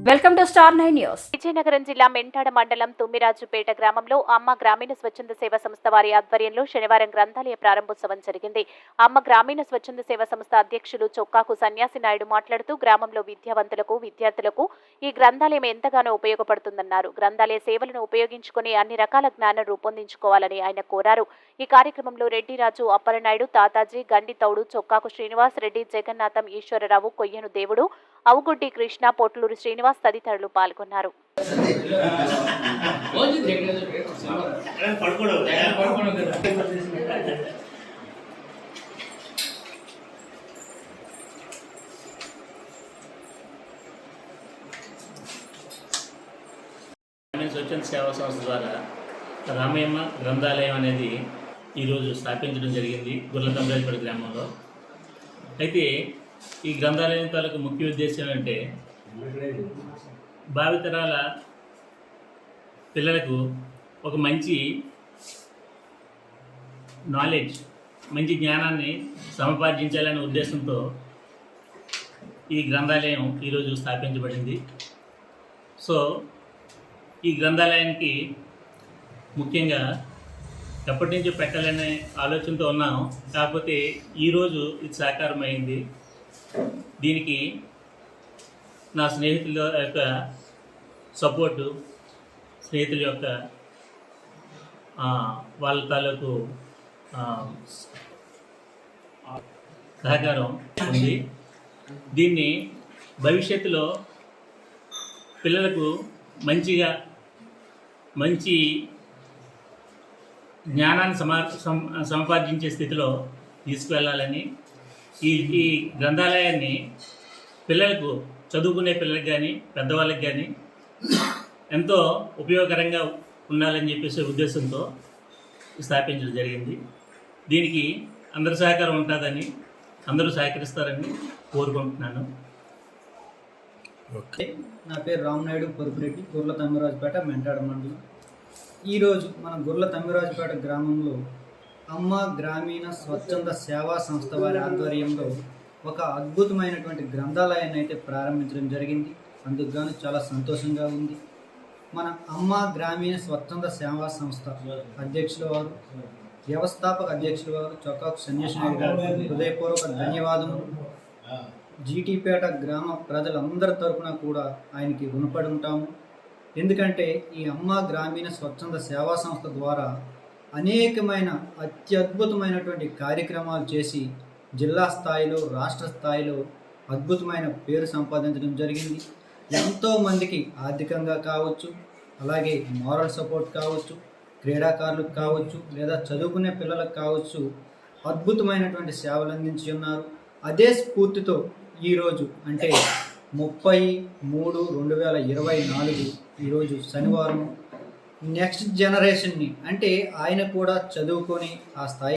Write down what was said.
Welcome to star 9 news. Vizianagaram జిల్లా మెంటాడ మండలం తుమ్మిరాజుపేట గ్రామంలో అమ్మ గ్రామీణ స్వచ్ఛంద సేవ సంస్థ వారి ఆధ్వర్యంలో శనివారం గ్రంథాలయ ప్రారంభోత్సవం జరిగింది. అమ్మ గ్రామీణ స్వచ్ఛంద సేవ సంస్థ అధ్యక్షులు చొక్కాకు సన్యాసి నాయుడు మాట్లాడుతూ గ్రామంలో విద్యావంతులకు విద్యార్థులకు ఈ గ్రంథాలయం ఎంతగానో ఉపయోగపడుతుందన్నారు. గ్రంథాలయ సేవలను ఉపయోగించుకుని అన్ని రకాల జ్ఞానం రూపొందించుకోవాలని ఆయన కోరారు. ఈ కార్యక్రమంలో రెడ్డిరాజు, అప్పలనాయుడు, తాతాజీ, గండి తౌడు, చొక్కాకు శ్రీనివాస్ రెడ్డి, జగన్నాథం, ఈశ్వరరావు, కొయ్యను దేవుడు, అవుగుడ్డి కృష్ణ, పొట్లూరు శ్రీనివాస్ తదితరులు పాల్గొన్నారు. స్వచ్ఛంద సేవా సంస్థ ద్వారా రామయ్యమ్మ గ్రంథాలయం అనేది ఈరోజు స్థాపించడం జరిగింది గుర్లతంబరాజపేట గ్రామంలో. అయితే ఈ గ్రంథాలయం తాలూకు ముఖ్య ఉద్దేశం అంటే భావితరాల పిల్లలకు ఒక మంచి నాలెడ్జ్, మంచి జ్ఞానాన్ని సముపార్జించాలనే ఉద్దేశంతో ఈ గ్రంథాలయం ఈరోజు స్థాపించబడింది. సో ఈ గ్రంథాలయానికి ముఖ్యంగా ఎప్పటి నుంచో పెట్టాలనే ఆలోచనతో ఉన్నాం. కాకపోతే ఈరోజు ఇది సాకారమైంది. దీనికి నా స్నేహితుల యొక్క సపోర్టు, స్నేహితుల యొక్క వాళ్ళ తాలూకు సహకారం ఉంది. దీన్ని భవిష్యత్తులో పిల్లలకు మంచి జ్ఞానాన్ని సంపాదించే స్థితిలో తీసుకువెళ్ళాలని ఈ గ్రంథాలయాన్ని పిల్లలకు, చదువుకునే పిల్లలకు కానీ పెద్దవాళ్ళకి కానీ ఎంతో ఉపయోగకరంగా ఉండాలని చెప్పేసి ఉద్దేశంతో స్థాపించడం జరిగింది. దీనికి అందరి సహకారం ఉంటుందని, అందరూ సహకరిస్తారని కోరుకుంటున్నాను. ఓకే, నా పేరు రామనాయుడు పొరుపురెడ్డి, గుర్ల తమ్మిరాజుపేట, మెంటాడ మండలం. ఈరోజు మన గుర్ల తమ్మిరాజుపేట గ్రామంలో అమ్మ గ్రామీణ స్వచ్ఛంద సేవా సంస్థ వారి ఆధ్వర్యంలో ఒక అద్భుతమైనటువంటి గ్రంథాలయాన్ని అయితే ప్రారంభించడం జరిగింది. అందుకు గాను చాలా సంతోషంగా ఉంది. మన అమ్మ గ్రామీణ స్వచ్ఛంద సేవా సంస్థ అధ్యక్షుల వారు, వ్యవస్థాపక అధ్యక్షుల వారు చొక్కాకు సన్యాసి నాయుడు గారు హృదయపూర్వక ధన్యవాదములు. జీటీపేట గ్రామ ప్రజలందరి తరఫున కూడా ఆయనకి రుణపడి ఉంటాము. ఎందుకంటే ఈ అమ్మ గ్రామీణ స్వచ్ఛంద సేవా సంస్థ ద్వారా అనేకమైన అత్యద్భుతమైనటువంటి కార్యక్రమాలు చేసి జిల్లా స్థాయిలో, రాష్ట్ర స్థాయిలో అద్భుతమైన పేరు సంపాదించడం జరిగింది. ఎంతోమందికి ఆర్థికంగా కావచ్చు, అలాగే మారల్ సపోర్ట్ కావచ్చు, క్రీడాకారులకు కావచ్చు, లేదా చదువుకునే పిల్లలకు కావచ్చు, అద్భుతమైనటువంటి సేవలు అందించి ఉన్నారు. అదే స్ఫూర్తితో ఈరోజు అంటే 30/3/2024 ఈరోజు శనివారం నెక్స్ట్ జనరేషన్ని, అంటే ఆయన కూడా చదువుకొని ఆ స్థాయి